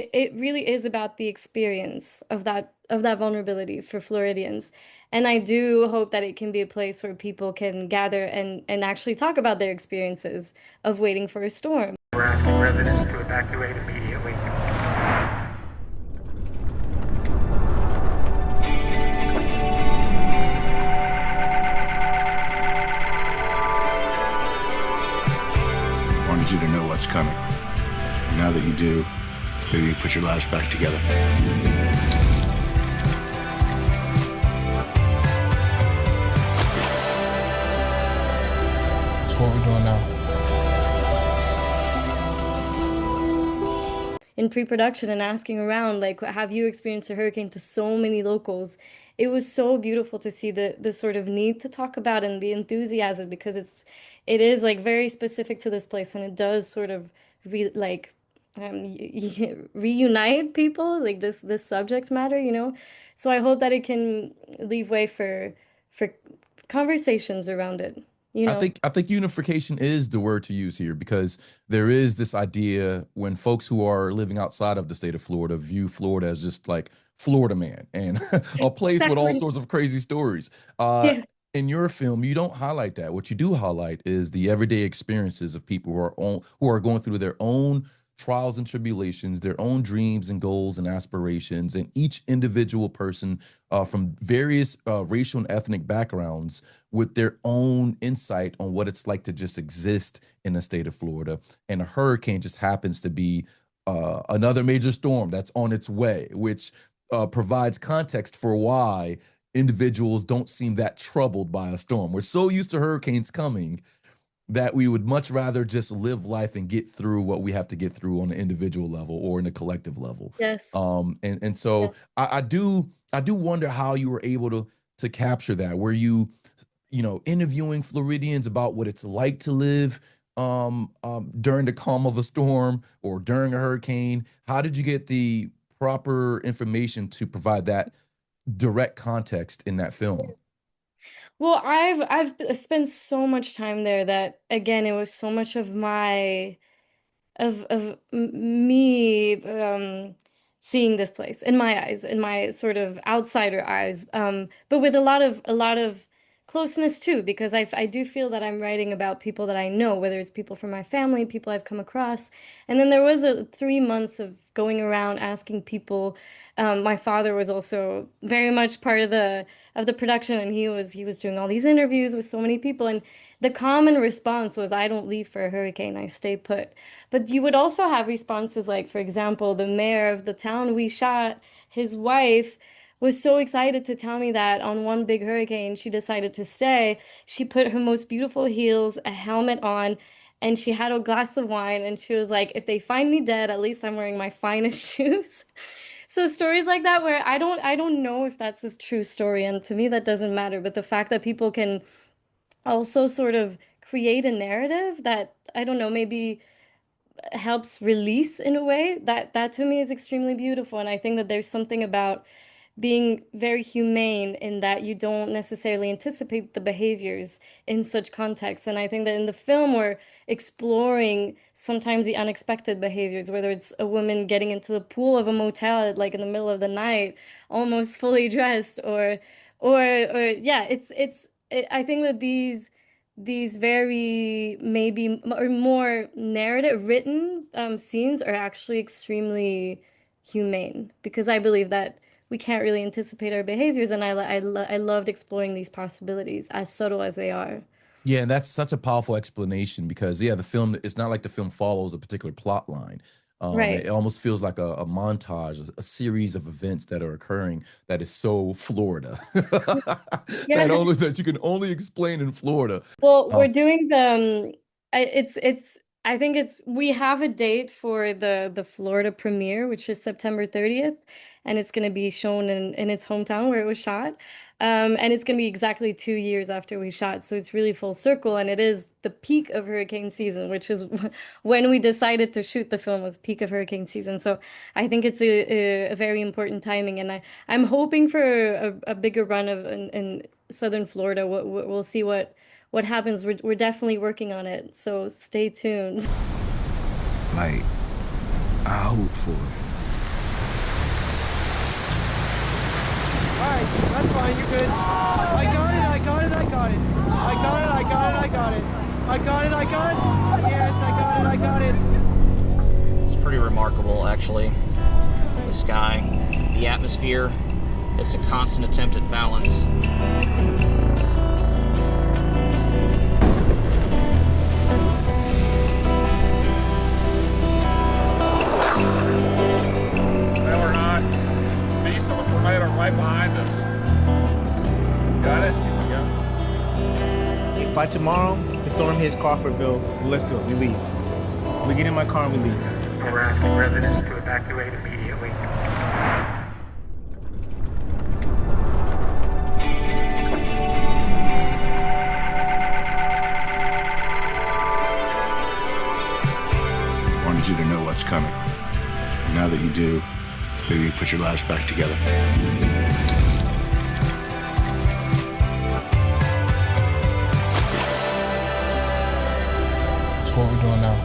It really is about the experience of that vulnerability for Floridians. And I do hope that it can be a place where people can gather and actually talk about their experiences of waiting for a storm. We're asking residents to evacuate immediately. Wanted you to know what's coming. And now that you do, maybe you put your lives back together. That's what we're doing now. In pre-production and asking around, like, have you experienced a hurricane to so many locals? It was so beautiful to see the sort of need to talk about and the enthusiasm because it is like very specific to this place and it does sort of like reunite people like this subject matter, you know? So I hope that it can leave way for conversations around it, you know? I think unification is the word to use here because there is this idea when folks who are living outside of the state of Florida view Florida as just like Florida man and a place with all Exactly. sorts of crazy stories. Yeah. In your film, you don't highlight that. What you do highlight is the everyday experiences of people who are going through their own trials and tribulations, their own dreams and goals and aspirations, and each individual person from various racial and ethnic backgrounds with their own insight on what it's like to just exist in the state of Florida. And a hurricane just happens to be another major storm that's on its way, which provides context for why individuals don't seem that troubled by a storm. We're so used to hurricanes coming that we would much rather just live life and get through what we have to get through on an individual level or in a collective level. Yes. And so I do wonder how you were able to capture that. Were you, you know, interviewing Floridians about what it's like to live during the calm of a storm or during a hurricane? How did you get the proper information to provide that direct context in that film? Well, I've spent so much time there that again, it was so much of my me seeing this place in my eyes, in my sort of outsider eyes, but with a lot of closeness too, because I do feel that I'm writing about people that I know, whether it's people from my family, people I've come across, and then there was a 3 months of going around asking people. My father was also very much part of the production, and he was doing all these interviews with so many people, and the common response was, "I don't leave for a hurricane, I stay put." But you would also have responses like, for example, the mayor of the town we shot, his wife was so excited to tell me that on one big hurricane, she decided to stay. She put her most beautiful heels, a helmet on, and she had a glass of wine. And she was like, if they find me dead, at least I'm wearing my finest shoes. So stories like that where I don't know if that's a true story. And to me, that doesn't matter. But the fact that people can also sort of create a narrative that, I don't know, maybe helps release in a way that to me is extremely beautiful, and I think that there's something about being very humane in that you don't necessarily anticipate the behaviors in such contexts. And I think that in the film we're exploring sometimes the unexpected behaviors, whether it's a woman getting into the pool of a motel at, like in the middle of the night almost fully dressed, or yeah, I think that these very maybe or more narrative written scenes are actually extremely humane because I believe that we can't really anticipate our behaviors, and I loved exploring these possibilities as subtle as they are. Yeah, and that's such a powerful explanation because yeah, the film it's not like the film follows a particular plot line. Right. It almost feels like a montage, a series of events that are occurring that is so Florida that Yeah. only that you can only explain in Florida. Well, Uh, we're doing the it's I think it's we have a date for the Florida premiere, which is September 30th, and it's going to be shown in its hometown where it was shot. And it's going to be exactly 2 years after we shot, so it's really full circle, and it is the peak of hurricane season, which is when we decided to shoot the film was peak of hurricane season. So I think it's a very important timing, and I'm hoping for a bigger run of in Southern Florida. We'll see what happens. We're definitely working on it, so stay tuned. Like, I hope for it. That's fine, you're good. I got it, I got it, I got it. I got it, I got it, I got it. I got it, I got it. Yes, I got it, I got it. It's pretty remarkable, actually. The sky, the atmosphere, it's a constant attempt at balance. Well, or not. Beast of a tornado right behind us. Got it? Yeah. If by tomorrow the storm hits Crawfordville, let's do it. We leave. We get in my car and we leave. We're asking residents to evacuate immediately. I wanted you to know what's coming. And now that you do, maybe you put your lives back together. That's what we're doing now.